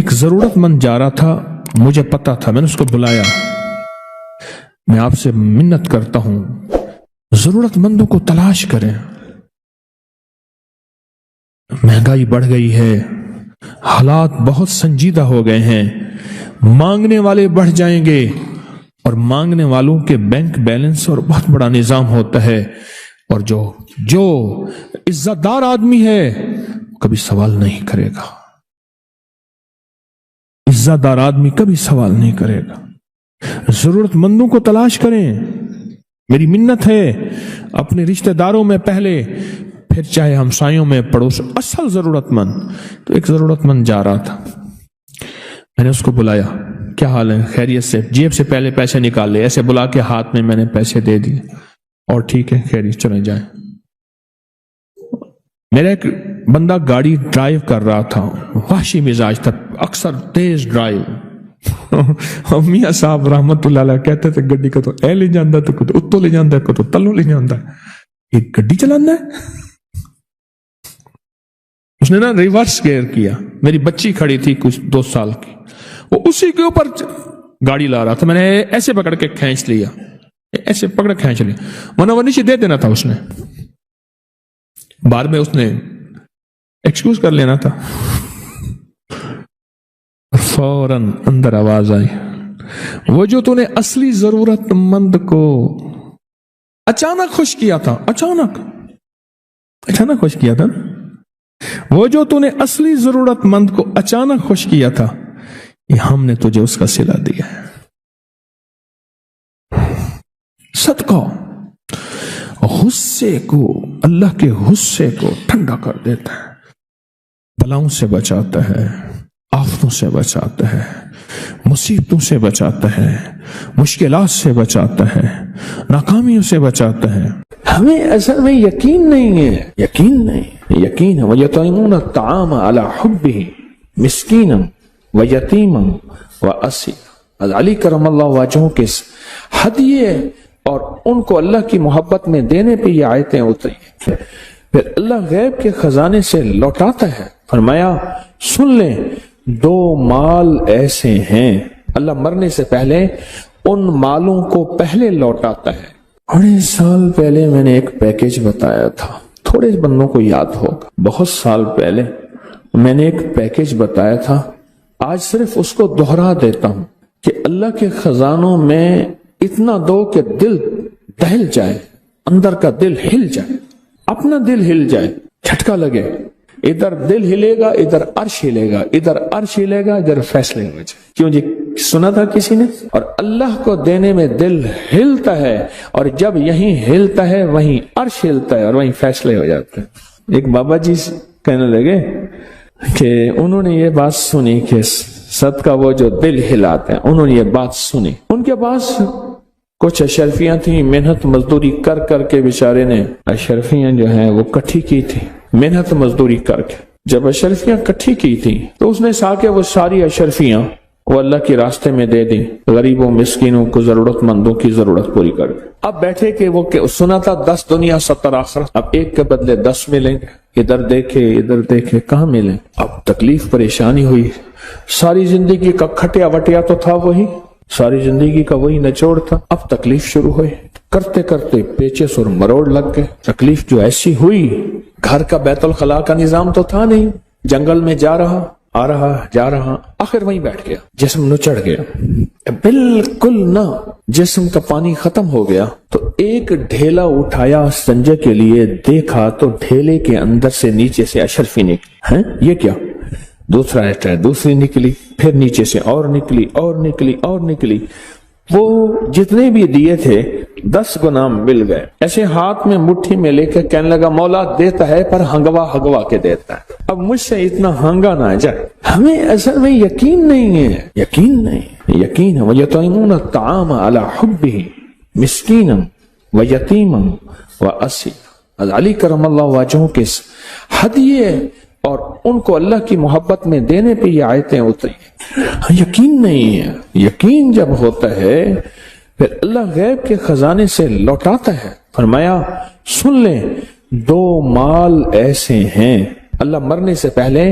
ایک ضرورت مند جا رہا تھا، مجھے پتا تھا، میں نے اس کو بلایا، میں آپ سے منت کرتا ہوں ضرورت مندوں کو تلاش کریں، مہنگائی بڑھ گئی ہے، حالات بہت سنجیدہ ہو گئے ہیں، مانگنے والے بڑھ جائیں گے، اور مانگنے والوں کے بینک بیلنس اور بہت بڑا نظام ہوتا ہے، اور جو عزت دار آدمی ہے کبھی سوال نہیں کرے گا، عزت دار آدمی کبھی سوال نہیں کرے گا۔ ضرورت مندوں کو تلاش کریں، میری منت ہے، اپنے رشتہ داروں میں پہلے، پھر چاہے ہمسایوں میں، پڑوس، اصل ضرورت مند۔ تو ایک ضرورت مند جا رہا تھا، میں نے اس کو بلایا، کیا حال ہے، خیریت سے؟ جیب سے پہلے پیسے نکال لے، ایسے بلا کے ہاتھ میں نے پیسے دے دیے، اور ٹھیک ہے، خیریت، چلے جائیں۔ میرا ایک بندہ گاڑی ڈرائیو کر رہا تھا، وحشی مزاج تھا، اکثر تیز ڈرائیو، میاں صاحب رحمت اللہ علیہ کہتے تھے گڈی کا تو اے لے جاندہ تو کدو اتو لے جاندہ کدو تلو لے جاندہ، ایک گڈی چلانا ہے۔ اس نے نا ریورس گیئر کیا، میری بچی کھڑی تھی کچھ 2 سال کی، وہ اسی کے اوپر گاڑی لا رہا تھا، میں نے ایسے پکڑ کے کھینچ لیا، ایسے پکڑ کھینچ لیا، ورنہ وہ نیچے دے دینا تھا، اس نے بعد میں اس نے ایکسکیوز کر لینا تھا۔ فوراً اندر آواز آئی، وہ جو تو نے اصلی ضرورت مند کو اچانک خوش کیا تھا، اچانک خوش کیا تھا، وہ جو تو نے اصلی ضرورت مند کو اچانک خوش کیا تھا، یہ ہم نے تجھے اس کا صلہ دیا ہے۔ صدقہ غصے کو، اللہ کے غصے کو ٹھنڈا کر دیتا ہے، بلاؤں سے بچاتا ہے، آفتوں سے بچاتا ہے، مصیبتوں سے بچاتا ہے، مشکلات سے بچاتا ہے، ناکامیوں سے بچاتا ہے۔ ہمیں اصل میں یقین نہیں ہے، یقین ہے۔ وَيُطْعِمُونَ الطَّعَامَ عَلَى حُبِّهِ مِسْكِينًا وَيَتِيمًا وَأَسِيرًا۔ علی کرم اللہ وجہہ کے ہدیے اور ان کو اللہ کی محبت میں دینے پہ یہ آیتیں اتری، پھر اللہ غیب کے خزانے سے لوٹاتا ہے۔ فرمایا سن لیں، 2 مال ایسے ہیں، اللہ مرنے سے پہلے ان مالوں کو پہلے لوٹاتا ہے۔ 2 سال پہلے میں نے ایک پیکیج بتایا تھا، تھوڑے بندوں کو یاد ہوگا، بہت سال پہلے میں نے ایک پیکیج بتایا تھا، آج صرف اس کو دہرا دیتا ہوں کہ اللہ کے خزانوں میں اتنا دو کہ دل دہل جائے، اندر کا دل ہل جائے، اپنا دل ہل جائے، جھٹکا لگے، ادھر دل ہلے گا، ادھر عرش ہلے گا، ادھر عرش ہلے گا، ادھر فیصلے ہو جائے۔ کیوں جی سنا تھا کسی نے؟ اور اللہ کو دینے میں دل ہلتا ہے، اور جب یہیں ہلتا ہے وہیں عرش ہلتا ہے، اور وہیں فیصلے ہو جاتے ہیں۔ ایک بابا جی کہنے لگے کہ انہوں نے یہ بات سنی کہ صدقہ وہ جو دل ہلاتے ہیں، انہوں نے یہ بات سنی، ان کے پاس کچھ اشرفیاں تھیں، محنت مزدوری کر کر کے بیچارے نے اشرفیاں جو ہیں وہ کٹھی کی تھی، محنت مزدوری کر کے جب اشرفیاں کٹھی کی تھی تو اس نے سا کے وہ ساری اشرفیاں وہ اللہ کے راستے میں دے دی، غریبوں مسکینوں کو، ضرورت مندوں کی ضرورت پوری کر کے۔ اب بیٹھے کہ وہ سنا تھا 10 دنیا 70 آخرت، اب ایک کے بدلے 10 ملیں گے، ادھر دیکھے کہاں ملیں؟ اب تکلیف پریشانی ہوئی، ساری زندگی کا کھٹیا وٹیا تو تھا وہی، ساری زندگی کا وہی نچوڑ تھا، اب تکلیف شروع ہوئی، کرتے کرتے پیچس اور مروڑ لگ گئے، تکلیف جو ایسی ہوئی، گھر کا بیت الخلاء کا نظام تو تھا نہیں، جنگل میں جا رہا آ رہا جا رہا، آخر وہیں بیٹھ گیا، جسم نچڑ گیا، بالکل نہ، جسم کا پانی ختم ہو گیا، تو ایک ڈھیلا اٹھایا سنجے کے لیے، دیکھا تو ڈھیلے کے اندر سے نیچے سے اشرفی نکلی، ہیں یہ کیا؟ دوسرا ایسا ہے، دوسری نکلی، پھر نیچے سے اور نکلی، وہ جتنے بھی دیے تھے 10 گنا مل گئے، ایسے ہاتھ میں مٹھی میں لے کے کہنے لگا مولا دیتا ہے پر ہنگوا کے دیتا ہے، اب مجھ سے اتنا ہنگا نہ جائے۔ ہمیں اصل میں یقین نہیں ہے، یقین ہے۔ وَيُطْعِمُونَ الطَّعَامَ عَلَى حُبِّهِ مِسْكِينًا وَيَتِيمًا وَأَسِيرًا۔ علی کرم اللہ وجہہ کے ہدیے اور ان کو اللہ کی محبت میں دینے پہ یہ آیتیں اتری۔ یقین نہیں ہے، یقین جب ہوتا ہے پھر اللہ غیب کے خزانے سے لوٹاتا ہے۔ فرمایا سن لیں، 2 مال ایسے ہیں، اللہ مرنے سے پہلے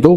2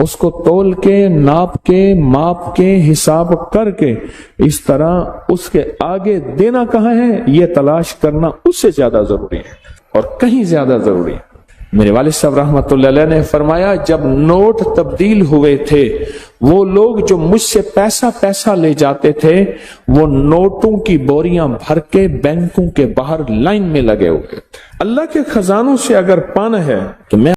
اس کو تول کے، ناپ کے، ماپ کے، حساب کر کے اس طرح اس کے آگے دینا کہاں ہے یہ تلاش کرنا اس سے زیادہ ضروری ہے اور کہیں زیادہ ضروری ہے۔ میرے والد صاحب رحمۃ اللہ علیہ نے فرمایا جب نوٹ تبدیل ہوئے تھے وہ لوگ جو مجھ سے پیسہ لے جاتے تھے وہ نوٹوں کی بوریاں بھر کے بینکوں کے باہر لائن میں لگے ہوئے تھے۔ اللہ کے خزانوں سے اگر پانا ہے تو میں